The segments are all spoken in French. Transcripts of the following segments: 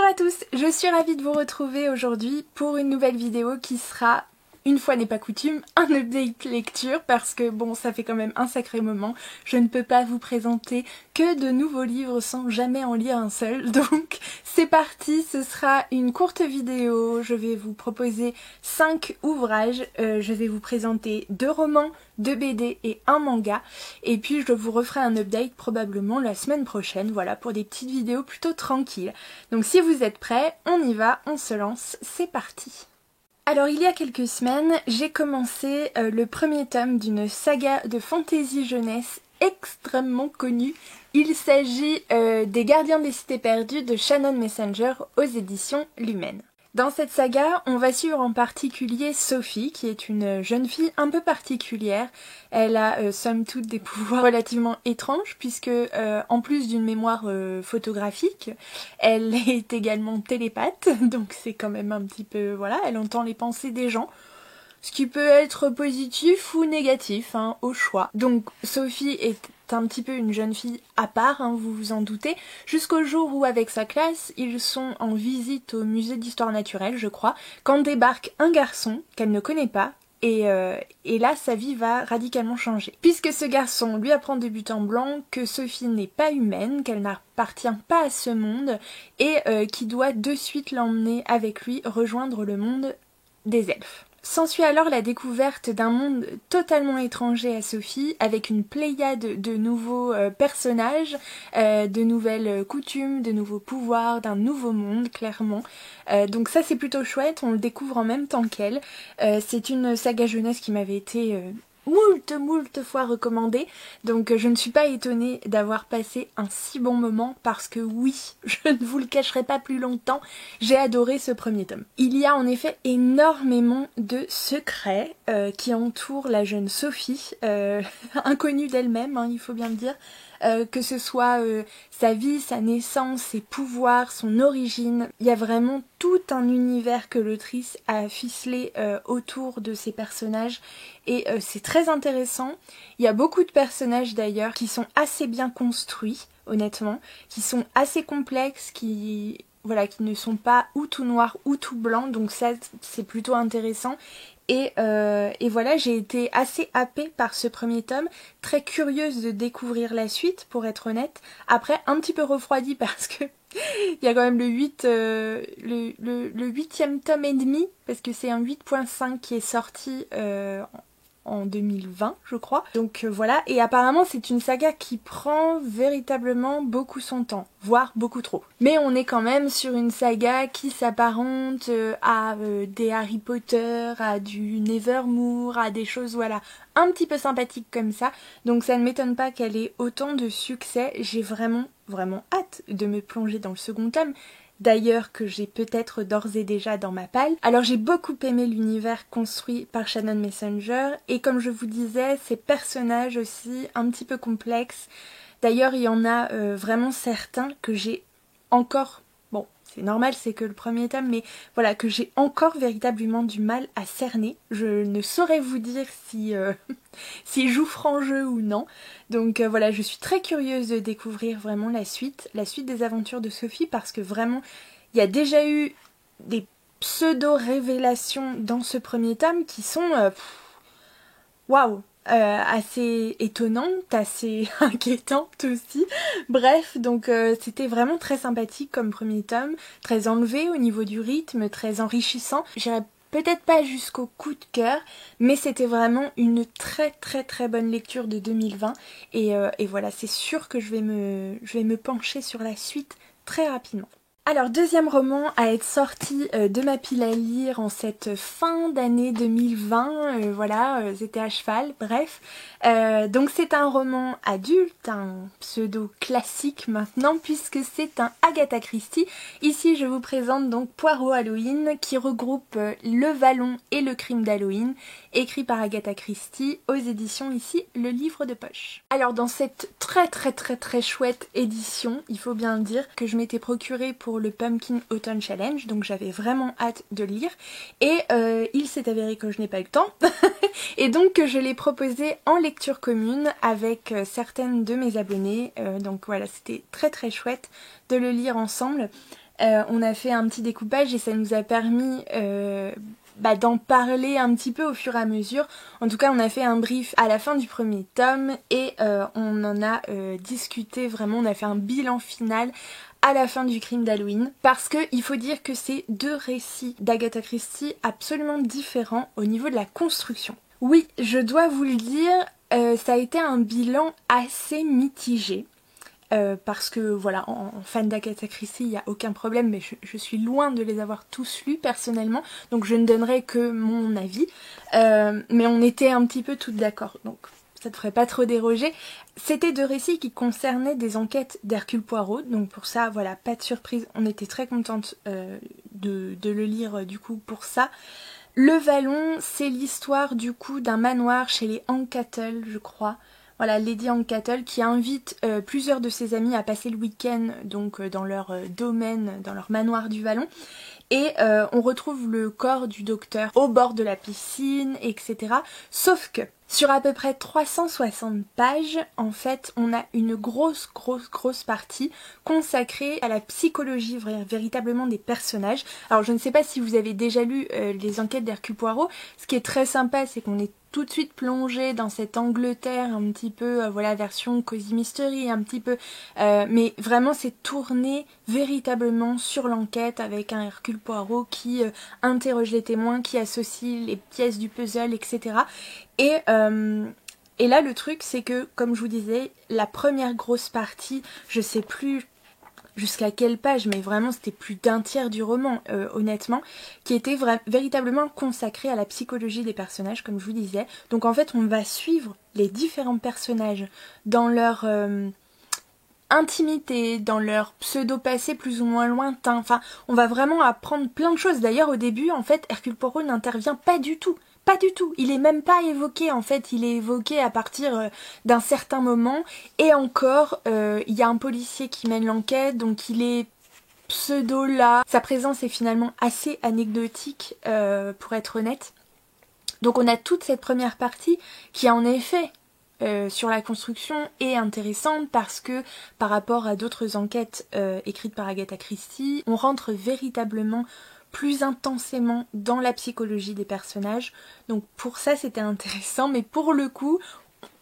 à tous, je suis ravie de vous retrouver aujourd'hui pour une nouvelle vidéo qui sera, une fois n'est pas coutume, un update lecture parce que bon, ça fait quand même un sacré moment. Je ne peux pas vous présenter que de nouveaux livres sans jamais en lire un seul. Donc c'est parti, ce sera une courte vidéo. Je vais vous proposer 5 ouvrages. Je vais vous présenter 2 romans, 2 BD et un manga. Et puis je vous referai un update probablement la semaine prochaine. Voilà, pour des petites vidéos plutôt tranquilles. Donc si vous êtes prêts, on y va, on se lance, c'est parti. Alors il y a quelques semaines, j'ai commencé le premier tome d'une saga de fantasy jeunesse extrêmement connue. Il s'agit des Gardiens des Cités Perdues de Shannon Messenger aux éditions Lumen. Dans cette saga, on va suivre en particulier Sophie, qui est une jeune fille un peu particulière. Elle a somme toute des pouvoirs relativement étranges, puisque en plus d'une mémoire photographique, elle est également télépathe, donc c'est quand même un petit peu... voilà, elle entend les pensées des gens. Ce qui peut être positif ou négatif, hein, au choix. Donc Sophie est un petit peu une jeune fille à part, hein, vous vous en doutez, jusqu'au jour où avec sa classe, ils sont en visite au musée d'histoire naturelle, je crois, quand débarque un garçon qu'elle ne connaît pas, et là sa vie va radicalement changer. Puisque ce garçon lui apprend de but en blanc que Sophie n'est pas humaine, qu'elle n'appartient pas à ce monde, et qui doit de suite l'emmener avec lui rejoindre le monde des elfes. S'ensuit alors la découverte d'un monde totalement étranger à Sophie, avec une pléiade de nouveaux personnages, de nouvelles coutumes, de nouveaux pouvoirs, d'un nouveau monde, clairement. Donc ça c'est plutôt chouette, on le découvre en même temps qu'elle. C'est une saga jeunesse qui m'avait été... moult fois recommandée, donc je ne suis pas étonnée d'avoir passé un si bon moment parce que oui, je ne vous le cacherai pas plus longtemps, j'ai adoré ce premier tome. Il y a en effet énormément de secrets qui entourent la jeune Sophie, inconnue d'elle-même, hein, il faut bien le dire. Que ce soit sa vie, sa naissance, ses pouvoirs, son origine. Il y a vraiment tout un univers que l'autrice a ficelé autour de ces personnages et c'est très intéressant. Il y a beaucoup de personnages d'ailleurs qui sont assez bien construits, honnêtement, qui sont assez complexes, qui ne sont pas ou tout noir ou tout blanc, donc ça c'est plutôt intéressant. Et voilà, j'ai été assez happée par ce premier tome, très curieuse de découvrir la suite, pour être honnête. Après, un petit peu refroidie parce que il y a quand même le 8e tome et demi, parce que c'est un 8.5 qui est sorti en 2020, je crois. Donc voilà, et apparemment c'est une saga qui prend véritablement beaucoup son temps, voire beaucoup trop. Mais on est quand même sur une saga qui s'apparente à des Harry Potter, à du Nevermore, à des choses voilà un petit peu sympathiques comme ça. Donc ça ne m'étonne pas qu'elle ait autant de succès. J'ai vraiment hâte de me plonger dans le second tome. D'ailleurs que j'ai peut-être d'ores et déjà dans ma palle. Alors j'ai beaucoup aimé l'univers construit par Shannon Messenger et comme je vous disais, ces personnages aussi un petit peu complexes. D'ailleurs il y en a vraiment certains que j'ai encore... Bon, c'est normal, c'est que le premier tome, mais voilà, que j'ai encore véritablement du mal à cerner. Je ne saurais vous dire si s'il joue franc jeu ou non. Donc voilà, je suis très curieuse de découvrir vraiment la suite des aventures de Sophie, parce que vraiment, il y a déjà eu des pseudo-révélations dans ce premier tome qui sont waouh, assez étonnantes, assez inquiétantes aussi. Bref, donc c'était vraiment très sympathique comme premier tome, très enlevé au niveau du rythme, très enrichissant. J'irais peut-être pas jusqu'au coup de cœur, mais c'était vraiment une très bonne lecture de 2020 et voilà, c'est sûr que je vais me pencher sur la suite très rapidement. Alors, deuxième roman à être sorti de ma pile à lire en cette fin d'année 2020, voilà, c'était à cheval, bref. Donc c'est un roman adulte, un pseudo classique maintenant, puisque c'est un Agatha Christie. Ici je vous présente donc Poirot Halloween, qui regroupe Le Vallon et le crime d'Halloween, écrit par Agatha Christie, aux éditions ici Le Livre de Poche. Alors dans cette très chouette édition, il faut bien dire que je m'étais procurée pour le Pumpkin Autumn Challenge, donc j'avais vraiment hâte de lire, et il s'est avéré que je n'ai pas eu le temps, et donc je l'ai proposé en lecture commune avec certaines de mes abonnées, donc voilà, c'était très chouette de le lire ensemble. On a fait un petit découpage et ça nous a permis d'en parler un petit peu au fur et à mesure. En tout cas, on a fait un brief à la fin du premier tome et on en a discuté vraiment, on a fait un bilan final à la fin du crime d'Halloween, parce que il faut dire que c'est deux récits d'Agatha Christie absolument différents au niveau de la construction. Oui, je dois vous le dire, ça a été un bilan assez mitigé. Parce que voilà, en fan d'Agatha Christie, il n'y a aucun problème, mais je suis loin de les avoir tous lus personnellement, donc je ne donnerai que mon avis. Mais on était un petit peu toutes d'accord, donc ça ne devrait pas trop déroger. C'était deux récits qui concernaient des enquêtes d'Hercule Poirot, donc pour ça, voilà, pas de surprise, on était très contente de le lire du coup pour ça. Le Vallon, c'est l'histoire du coup d'un manoir chez les Anquetel, je crois. Voilà, Lady Anquetel qui invite plusieurs de ses amis à passer le week-end donc dans leur domaine, dans leur manoir du Vallon. Et on retrouve le corps du docteur au bord de la piscine, etc. Sauf que sur à peu près 360 pages, en fait, on a une grosse partie consacrée à la psychologie véritablement des personnages. Alors je ne sais pas si vous avez déjà lu les enquêtes d'Hercule Poirot. Ce qui est très sympa, c'est qu'on est tout de suite plongé dans cette Angleterre un petit peu, voilà, version Cosy Mystery un petit peu, mais vraiment c'est tourné véritablement sur l'enquête avec un Hercule Poirot qui interroge les témoins, qui associe les pièces du puzzle, etc. Et là le truc c'est que, comme je vous disais, la première grosse partie, je sais plus jusqu'à quelle page, mais vraiment c'était plus d'un tiers du roman, honnêtement, qui était véritablement consacré à la psychologie des personnages, comme je vous disais. Donc en fait on va suivre les différents personnages dans leur intimité, dans leur pseudo-passé plus ou moins lointain. Enfin, on va vraiment apprendre plein de choses. D'ailleurs au début, en fait, Hercule Poirot n'intervient pas du tout. Pas du tout, il est même pas évoqué en fait, il est évoqué à partir d'un certain moment, et encore, il y a un policier qui mène l'enquête, donc il est pseudo là. Sa présence est finalement assez anecdotique, pour être honnête. Donc on a toute cette première partie qui en effet, sur la construction est intéressante parce que par rapport à d'autres enquêtes écrites par Agatha Christie, on rentre véritablement plus intensément dans la psychologie des personnages. Donc pour ça c'était intéressant, mais pour le coup,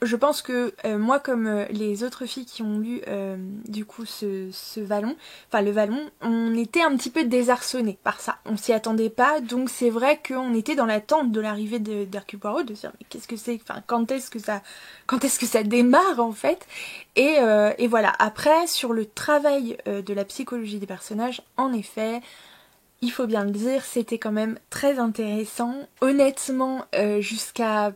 je pense que moi comme les autres filles qui ont lu du coup ce Vallon, enfin le Vallon, on était un petit peu désarçonnés par ça. On s'y attendait pas, donc c'est vrai qu'on était dans l'attente de l'arrivée d'Hercule Poirot, de se dire mais qu'est-ce que c'est, enfin quand est-ce que ça démarre en fait. Et voilà, après sur le travail de la psychologie des personnages, en effet, il faut bien le dire, c'était quand même très intéressant. Honnêtement, jusqu'à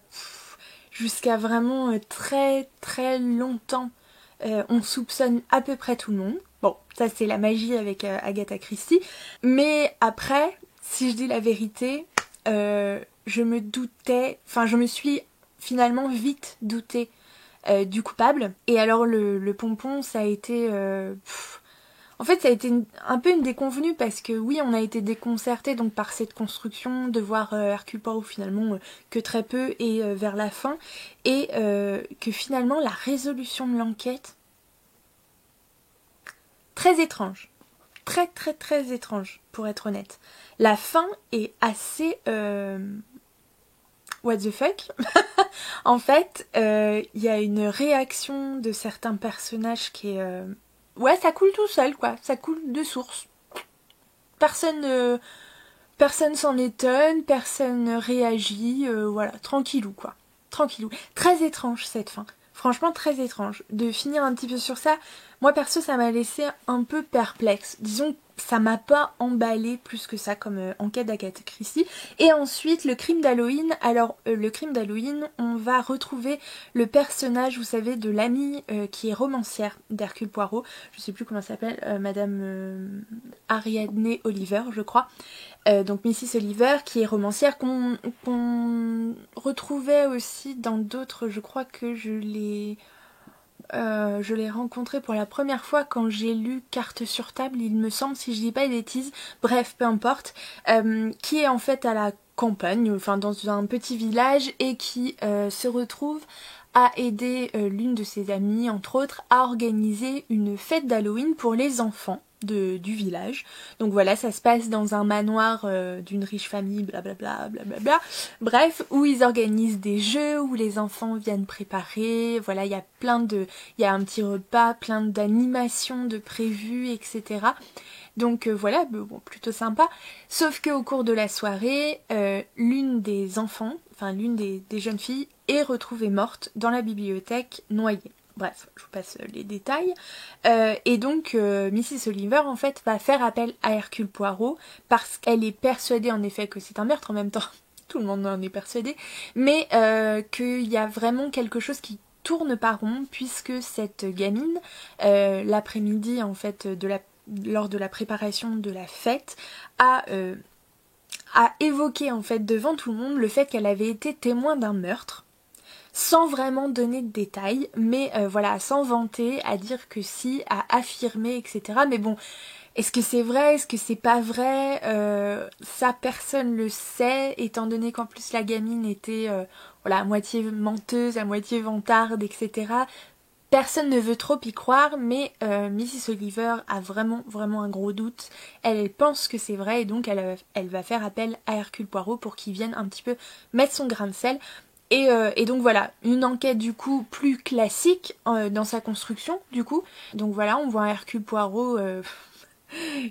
vraiment très longtemps, on soupçonne à peu près tout le monde. Bon, ça c'est la magie avec Agatha Christie. Mais après, si je dis la vérité, je me suis finalement vite doutée du coupable. Et alors le pompon, ça a été... En fait, ça a été un peu une déconvenue parce que oui, on a été déconcerté donc par cette construction de voir Hercule Poirot finalement que très peu et vers la fin, et que finalement la résolution de l'enquête, très étrange, très étrange pour être honnête. La fin est assez what the fuck. En fait, il y a une réaction de certains personnages qui est ouais, ça coule tout seul, quoi. Ça coule de source. Personne s'en étonne, personne réagit, voilà, tranquillou, quoi. Tranquillou. Très étrange, cette fin. Franchement, très étrange. De finir un petit peu sur ça, moi, perso, ça m'a laissé un peu perplexe. Disons, ça m'a pas emballé plus que ça comme enquête d'Agatha Christie. Et ensuite, le crime d'Halloween. Alors, le crime d'Halloween, on va retrouver le personnage, vous savez, de l'amie qui est romancière d'Hercule Poirot. Je sais plus comment ça s'appelle, Madame Ariadne Oliver, je crois. Donc Mrs Oliver, qui est romancière, qu'on retrouvait aussi dans d'autres, je crois que je l'ai rencontrée pour la première fois quand j'ai lu Carte sur table, il me semble, si je dis pas de bêtises, bref, peu importe, qui est en fait à la campagne, enfin dans un petit village, et qui se retrouve à aider l'une de ses amies, entre autres, à organiser une fête d'Halloween pour les enfants. du village. Donc voilà, ça se passe dans un manoir d'une riche famille, blablabla, blablabla. Bref, où ils organisent des jeux, où les enfants viennent préparer. Voilà, il y a il y a un petit repas, plein d'animations de prévues, etc. Donc voilà, bon, plutôt sympa. Sauf qu'au cours de la soirée, l'une des enfants, enfin l'une des jeunes filles, est retrouvée morte dans la bibliothèque, noyée. Bref, je vous passe les détails. Et donc, Mrs. Oliver, en fait, va faire appel à Hercule Poirot parce qu'elle est persuadée, en effet, que c'est un meurtre en même temps. Tout le monde en est persuadé. Mais qu'il y a vraiment quelque chose qui tourne pas rond puisque cette gamine, l'après-midi, en fait, lors de la préparation de la fête, a évoqué, en fait, devant tout le monde le fait qu'elle avait été témoin d'un meurtre. Sans vraiment donner de détails, mais voilà, sans vanter, à dire que si, à affirmer, etc. Mais bon, est-ce que c'est vrai, est-ce que c'est pas vrai, ça personne le sait, étant donné qu'en plus la gamine était voilà, à moitié menteuse, à moitié vantarde, etc. Personne ne veut trop y croire, mais Mrs. Oliver a vraiment un gros doute. Elle pense que c'est vrai et donc elle va faire appel à Hercule Poirot pour qu'il vienne un petit peu mettre son grain de sel. Et donc voilà, une enquête du coup plus classique dans sa construction du coup. Donc voilà, on voit un Hercule Poirot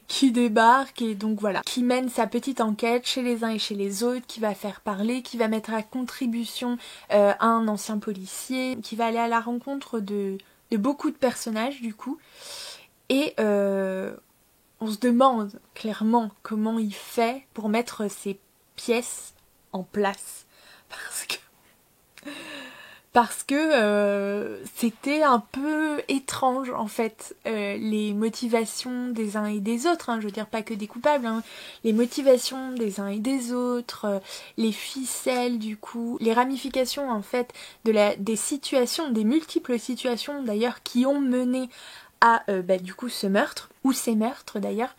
qui débarque et donc voilà, qui mène sa petite enquête chez les uns et chez les autres, qui va faire parler, qui va mettre à contribution un ancien policier, qui va aller à la rencontre de beaucoup de personnages du coup. Et on se demande clairement comment il fait pour mettre ces pièces en place. Parce que c'était un peu étrange en fait, les motivations des uns et des autres, hein, je veux dire pas que des coupables, hein, les motivations des uns et des autres, les ficelles du coup, les ramifications en fait des situations, des multiples situations d'ailleurs qui ont mené à du coup ce meurtre, ou ces meurtres d'ailleurs,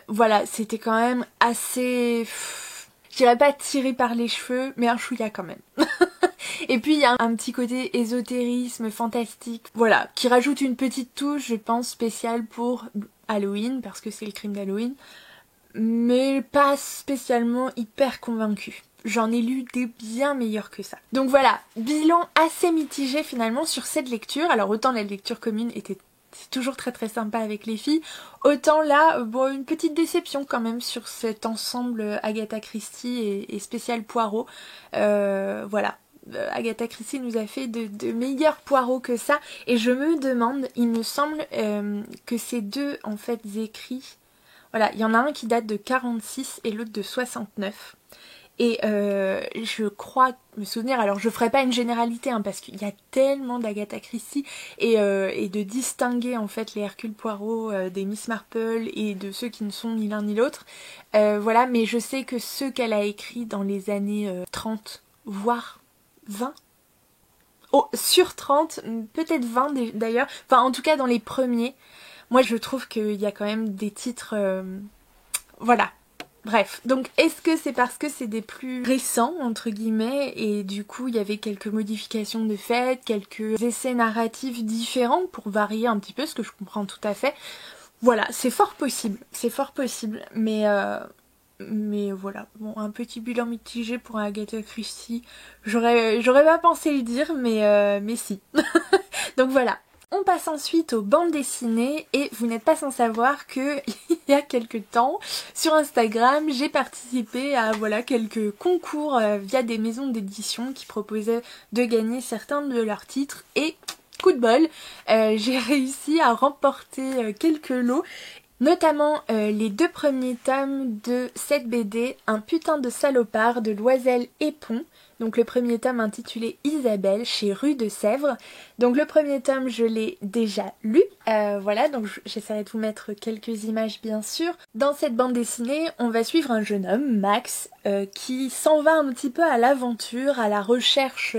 voilà, c'était quand même assez... je dirais pas tiré par les cheveux, mais un chouïa quand même. Et puis il y a un petit côté ésotérisme, fantastique, voilà, qui rajoute une petite touche, je pense, spéciale pour Halloween, parce que c'est le crime d'Halloween, mais pas spécialement hyper convaincue. J'en ai lu des bien meilleurs que ça. Donc voilà, bilan assez mitigé finalement sur cette lecture. Alors autant la lecture commune était toujours très sympa avec les filles, autant là, bon, une petite déception quand même sur cet ensemble Agatha Christie et spécial Poirot. Voilà. Agatha Christie nous a fait de meilleurs Poirots que ça, et je me demande, il me semble que ces deux en fait écrits, voilà, il y en a un qui date de 46 et l'autre de 69. Et je crois me souvenir, alors je ferai pas une généralité hein, parce qu'il y a tellement d'Agatha Christie et de distinguer en fait les Hercule Poirot des Miss Marple et de ceux qui ne sont ni l'un ni l'autre. Voilà, mais je sais que ceux qu'elle a écrits dans les années 30, voire 20, oh, sur 30, peut-être 20 d'ailleurs, enfin en tout cas dans les premiers, moi je trouve qu'il y a quand même des titres, voilà. Bref, donc est-ce que c'est parce que c'est des plus récents, entre guillemets, et du coup il y avait quelques modifications de fait, quelques essais narratifs différents pour varier un petit peu, ce que je comprends tout à fait. Voilà, c'est fort possible, mais voilà, bon, un petit bilan mitigé pour Agatha Christie, j'aurais pas pensé le dire, mais si. Donc voilà. On passe ensuite aux bandes dessinées et vous n'êtes pas sans savoir que il y a quelques temps sur Instagram j'ai participé à voilà quelques concours via des maisons d'édition qui proposaient de gagner certains de leurs titres et coup de bol j'ai réussi à remporter quelques lots, notamment les 2 premiers tomes de cette BD, Un putain de salopard de Loisel et Pont. Donc le premier tome intitulé Isabelle chez Rue de Sèvres. Donc le premier tome je l'ai déjà lu. Voilà, donc j'essaierai de vous mettre quelques images bien sûr. Dans cette bande dessinée, on va suivre un jeune homme, Max, qui s'en va un petit peu à l'aventure, à la recherche,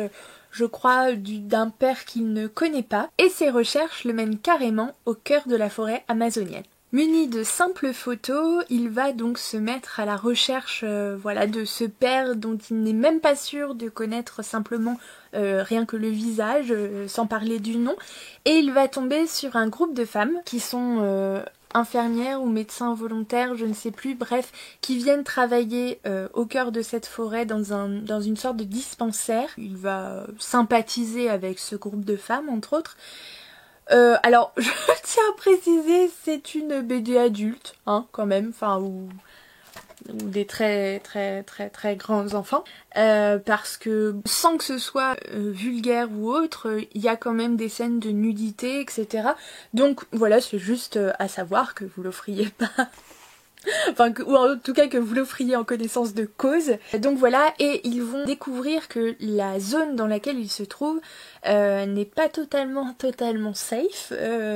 je crois, d'un père qu'il ne connaît pas. Et ces recherches le mènent carrément au cœur de la forêt amazonienne. Muni de simples photos, il va donc se mettre à la recherche voilà, de ce père dont il n'est même pas sûr de connaître simplement rien que le visage, sans parler du nom. Et il va tomber sur un groupe de femmes qui sont infirmières ou médecins volontaires, je ne sais plus, bref, qui viennent travailler au cœur de cette forêt dans une sorte de dispensaire. Il va sympathiser avec ce groupe de femmes, entre autres. Alors, je tiens à préciser, c'est une BD adulte, hein, quand même, enfin, ou des très grands enfants, parce que sans que ce soit vulgaire ou autre, il y a quand même des scènes de nudité, etc. Donc voilà, c'est juste à savoir que vous l'offriez pas. Enfin, ou en tout cas que vous l'offriez en connaissance de cause. Donc voilà, et ils vont découvrir que la zone dans laquelle ils se trouvent n'est pas totalement safe,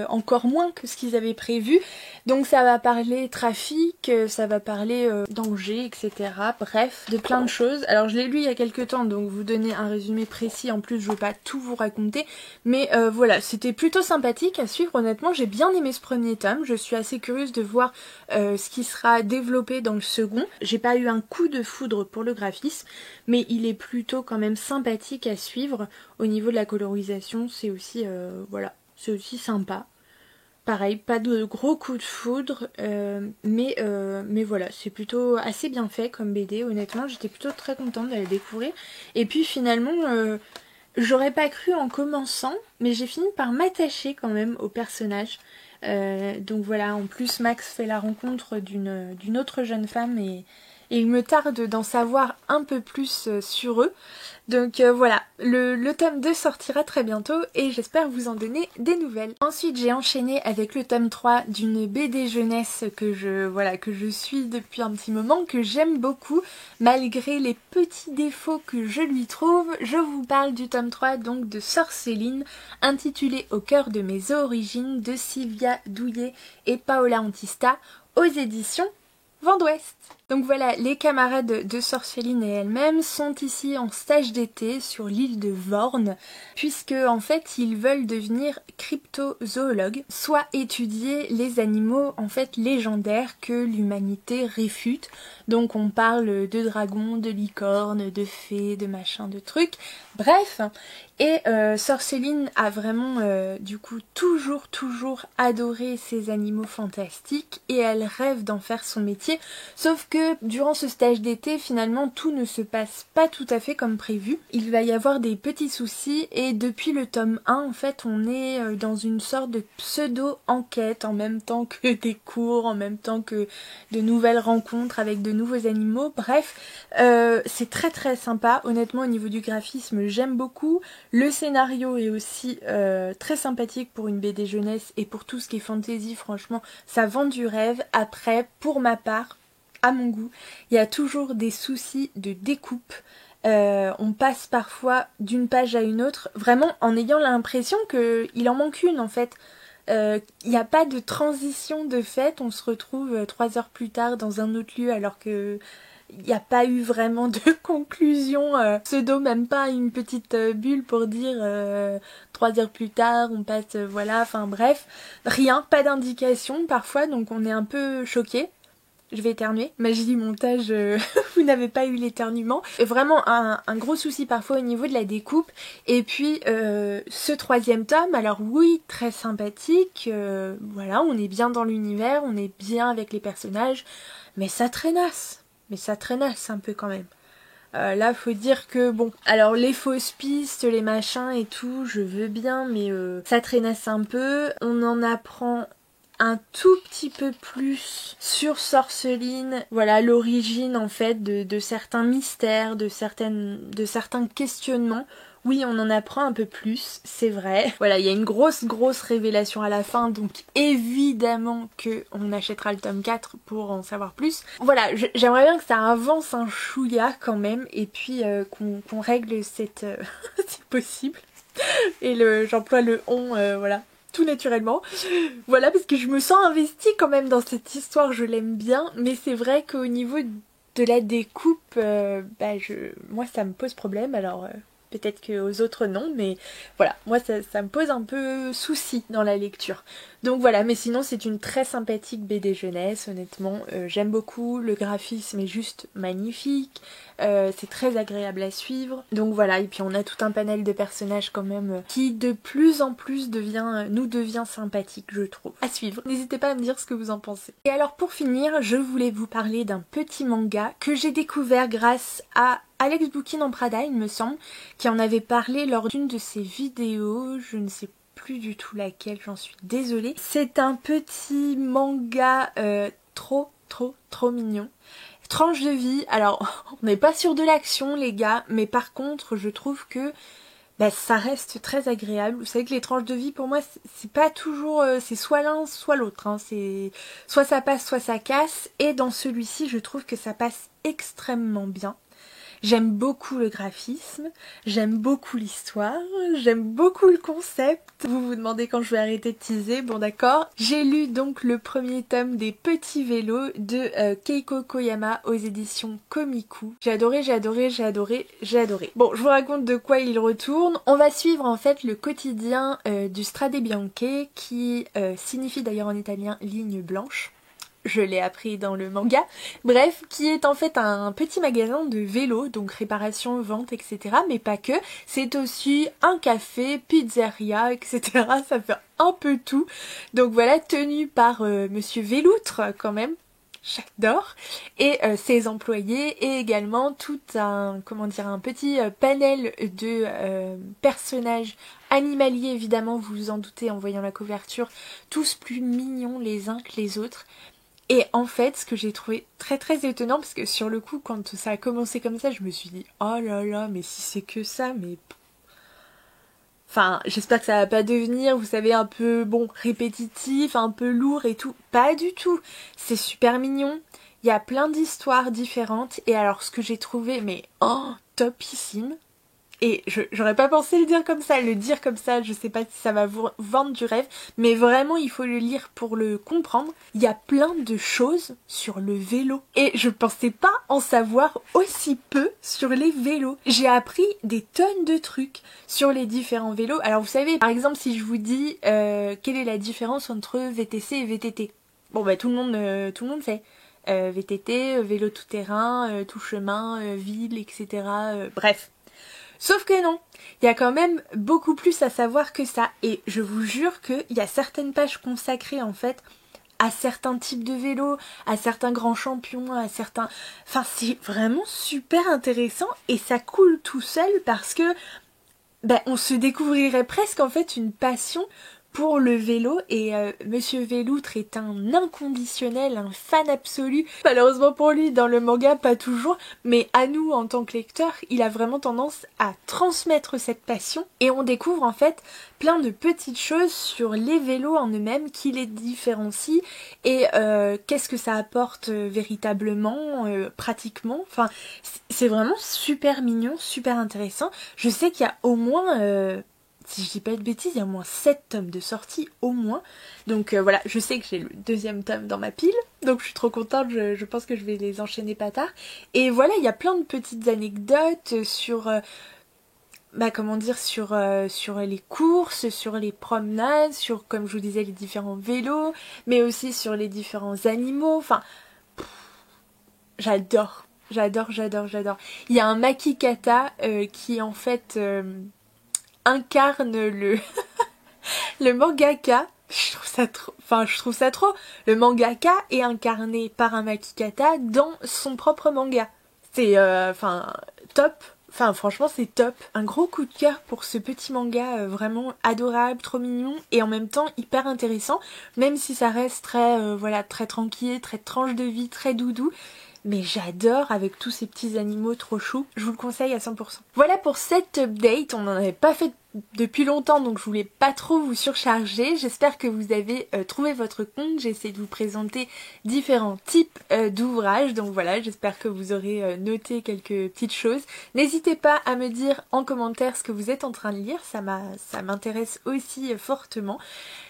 encore moins que ce qu'ils avaient prévu. Donc ça va parler trafic, ça va parler danger, etc. Bref, de plein de choses. Alors je l'ai lu il y a quelques temps, donc vous donner un résumé précis, en plus je veux pas tout vous raconter. Mais voilà, c'était plutôt sympathique à suivre, honnêtement, j'ai bien aimé ce premier tome. Je suis assez curieuse de voir ce qui sera développé dans le second. J'ai pas eu un coup de foudre pour le graphisme, mais il est plutôt quand même sympathique à suivre. Au niveau de la colorisation, c'est aussi voilà, c'est aussi sympa. Pareil, pas de gros coups de foudre, mais voilà, c'est plutôt assez bien fait comme BD, honnêtement, j'étais plutôt très contente de la découvrir. Et puis finalement, j'aurais pas cru en commençant, mais j'ai fini par m'attacher quand même au personnage. Donc voilà, en plus Max fait la rencontre d'une autre jeune femme et il me tarde d'en savoir un peu plus sur eux. Donc voilà, le tome 2 sortira très bientôt et j'espère vous en donner des nouvelles. Ensuite j'ai enchaîné avec le tome 3 d'une BD jeunesse que je suis depuis un petit moment, que j'aime beaucoup, malgré les petits défauts que je lui trouve. Je vous parle du tome 3 donc de Sorceline, intitulé Au cœur de mes origines, de Sylvia Douillet et Paola Antista, aux éditions Vent d'Ouest. Donc voilà, les camarades de Sorceline et elle-même sont ici en stage d'été sur l'île de Vorn, puisque en fait ils veulent devenir cryptozoologues, soit étudier les animaux en fait légendaires que l'humanité réfute. Donc on parle de dragons, de licornes, de fées, de machins, de trucs, bref. Et Sorceline a vraiment du coup toujours adoré ces animaux fantastiques et elle rêve d'en faire son métier, sauf que durant ce stage d'été finalement tout ne se passe pas tout à fait comme prévu. Il va y avoir des petits soucis et depuis le tome 1 en fait on est dans une sorte de pseudo-enquête en même temps que des cours, en même temps que de nouvelles rencontres avec de nouveaux animaux, bref c'est très sympa, honnêtement au niveau du graphisme j'aime beaucoup. Le scénario est aussi très sympathique pour une BD jeunesse et pour tout ce qui est fantasy, franchement, ça vend du rêve. Après, pour ma part, à mon goût, il y a toujours des soucis de découpe. On passe parfois d'une page à une autre, vraiment en ayant l'impression qu'il en manque une en fait. Il n'y a pas de transition de fait, on se retrouve 3 heures plus tard dans un autre lieu alors que il n'y a pas eu vraiment de conclusion pseudo, même pas une petite bulle pour dire 3 heures plus tard on passe voilà, enfin bref, rien, pas d'indication parfois, donc on est un peu choqué. Je vais éternuer, magie du montage, vous n'avez pas eu l'éternuement. Vraiment un gros souci parfois au niveau de la découpe. Et puis ce troisième tome, alors oui, très sympathique, voilà, on est bien dans l'univers, on est bien avec les personnages, mais ça traînasse un peu quand même. Là faut dire que bon, alors les fausses pistes, les machins et tout, je veux bien, mais ça traînasse un peu. On en apprend un tout petit peu plus sur Sorceline, voilà l'origine en fait de certains mystères, de certains questionnements. Oui, on en apprend un peu plus, c'est vrai. Voilà, il y a une grosse révélation à la fin, donc évidemment que on achètera le tome 4 pour en savoir plus. Voilà, j'aimerais bien que ça avance un chouïa quand même, et puis qu'on règle cette... c'est possible. Et j'emploie le on, voilà, tout naturellement. Voilà, parce que je me sens investie quand même dans cette histoire, je l'aime bien, mais c'est vrai qu'au niveau de la découpe, moi ça me pose problème, alors Peut-être qu'aux autres non, mais voilà, moi ça me pose un peu souci dans la lecture. Donc voilà, mais sinon c'est une très sympathique BD jeunesse, honnêtement. J'aime beaucoup, le graphisme est juste magnifique, c'est très agréable à suivre. Donc voilà, et puis on a tout un panel de personnages quand même qui de plus en plus nous devient sympathique, je trouve. À suivre, n'hésitez pas à me dire ce que vous en pensez. Et alors pour finir, je voulais vous parler d'un petit manga que j'ai découvert grâce à Alex Bookin en Prada, il me semble, qui en avait parlé lors d'une de ses vidéos, je ne sais plus du tout laquelle, j'en suis désolée. C'est un petit manga trop mignon. Tranche de vie, alors on n'est pas sûr de l'action les gars, mais par contre je trouve que ça reste très agréable. Vous savez que les tranches de vie pour moi c'est pas toujours, c'est soit l'un soit l'autre, hein. C'est soit ça passe soit ça casse, et dans celui-ci je trouve que ça passe extrêmement bien. J'aime beaucoup le graphisme, j'aime beaucoup l'histoire, j'aime beaucoup le concept. Vous vous demandez quand je vais arrêter de teaser, bon d'accord. J'ai lu donc le premier tome des Petits Vélos de Keiko Koyama aux éditions Komiku. J'ai adoré. Bon, je vous raconte de quoi il retourne. On va suivre en fait le quotidien du Strade Bianche qui signifie d'ailleurs en italien ligne blanche. Je l'ai appris dans le manga, bref, qui est en fait un petit magasin de vélos, donc réparation, vente, etc. Mais pas que, c'est aussi un café, pizzeria, etc. Ça fait un peu tout. Donc voilà, tenu par Monsieur Véloutre quand même. J'adore. Et ses employés, et également tout un petit panel de personnages animaliers, évidemment, vous vous en doutez en voyant la couverture, tous plus mignons les uns que les autres. Et en fait, ce que j'ai trouvé très étonnant, parce que sur le coup, quand ça a commencé comme ça, je me suis dit, oh là là, mais si c'est que ça, mais... Enfin, j'espère que ça va pas devenir, vous savez, un peu, bon, répétitif, un peu lourd et tout. Pas du tout. C'est super mignon. Il y a plein d'histoires différentes. Et alors, ce que j'ai trouvé, mais, oh, topissime. Et j'aurais pas pensé le dire comme ça, je sais pas si ça va vous vendre du rêve, mais vraiment il faut le lire pour le comprendre. Il y a plein de choses sur le vélo et je pensais pas en savoir aussi peu sur les vélos. J'ai appris des tonnes de trucs sur les différents vélos. Alors vous savez, par exemple si je vous dis quelle est la différence entre VTC et VTT. Bon bah tout le monde sait. VTT, vélo tout terrain, tout chemin, ville, etc. Bref. Sauf que non, il y a quand même beaucoup plus à savoir que ça. Et je vous jure qu'il y a certaines pages consacrées en fait à certains types de vélos, à certains grands champions, à certains... Enfin c'est vraiment super intéressant et ça coule tout seul parce que on se découvrirait presque en fait une passion pour le vélo et Monsieur Véloutre est un inconditionnel, un fan absolu. Malheureusement pour lui, dans le manga, pas toujours, mais à nous, en tant que lecteurs, il a vraiment tendance à transmettre cette passion et on découvre en fait plein de petites choses sur les vélos en eux-mêmes qui les différencient et qu'est-ce que ça apporte véritablement, pratiquement. Enfin, c'est vraiment super mignon, super intéressant. Je sais qu'il y a au moins... si je dis pas de bêtises, il y a au moins 7 tomes de sortie, au moins. Donc voilà, je sais que j'ai le deuxième tome dans ma pile, donc je suis trop contente, je pense que je vais les enchaîner pas tard. Et voilà, il y a plein de petites anecdotes sur... sur les courses, sur les promenades, sur, comme je vous disais, les différents vélos, mais aussi sur les différents animaux, enfin... J'adore. Il y a un Makikata qui en fait... incarne le mangaka. Je trouve ça trop. Le mangaka est incarné par un Makikata dans son propre manga. C'est top. Enfin franchement c'est top. Un gros coup de cœur pour ce petit manga vraiment adorable, trop mignon et en même temps hyper intéressant, même si ça reste très tranquille, très tranche de vie, très doudou. Mais j'adore avec tous ces petits animaux trop choux. Je vous le conseille à 100%. Voilà pour cette update. On n'en avait pas fait depuis longtemps, donc je voulais pas trop vous surcharger. J'espère que vous avez trouvé votre compte. J'ai essayé de vous présenter différents types d'ouvrages, donc voilà, j'espère que vous aurez noté quelques petites choses. N'hésitez pas à me dire en commentaire ce que vous êtes en train de lire, ça m'intéresse aussi fortement.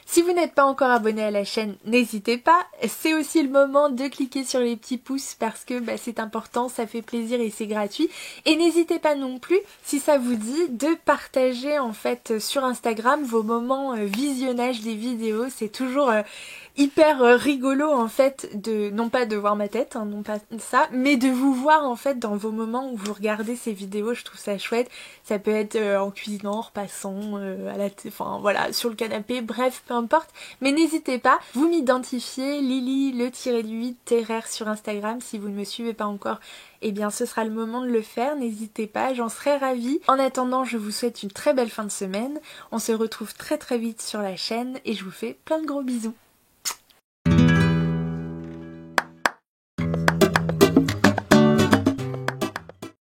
Si vous n'êtes pas encore abonné à la chaîne, n'hésitez pas. C'est aussi le moment de cliquer sur les petits pouces parce que c'est important, ça fait plaisir et c'est gratuit. Et n'hésitez pas non plus, si ça vous dit, de partager en fait sur Instagram vos moments visionnage des vidéos. C'est toujours hyper rigolo en fait de, non pas de voir ma tête, hein, non pas ça, mais de vous voir en fait dans vos moments où vous regardez ces vidéos. Je trouve ça chouette. Ça peut être en cuisinant, en repassant, enfin voilà, sur le canapé, bref, peu importe. Mais n'hésitez pas, vous m'identifiez Lily le-8 Terraire sur Instagram. Si vous ne me suivez pas encore, eh bien ce sera le moment de le faire, n'hésitez pas, j'en serais ravie. En attendant, je vous souhaite une très belle fin de semaine. On se retrouve très très vite sur la chaîne et je vous fais plein de gros bisous.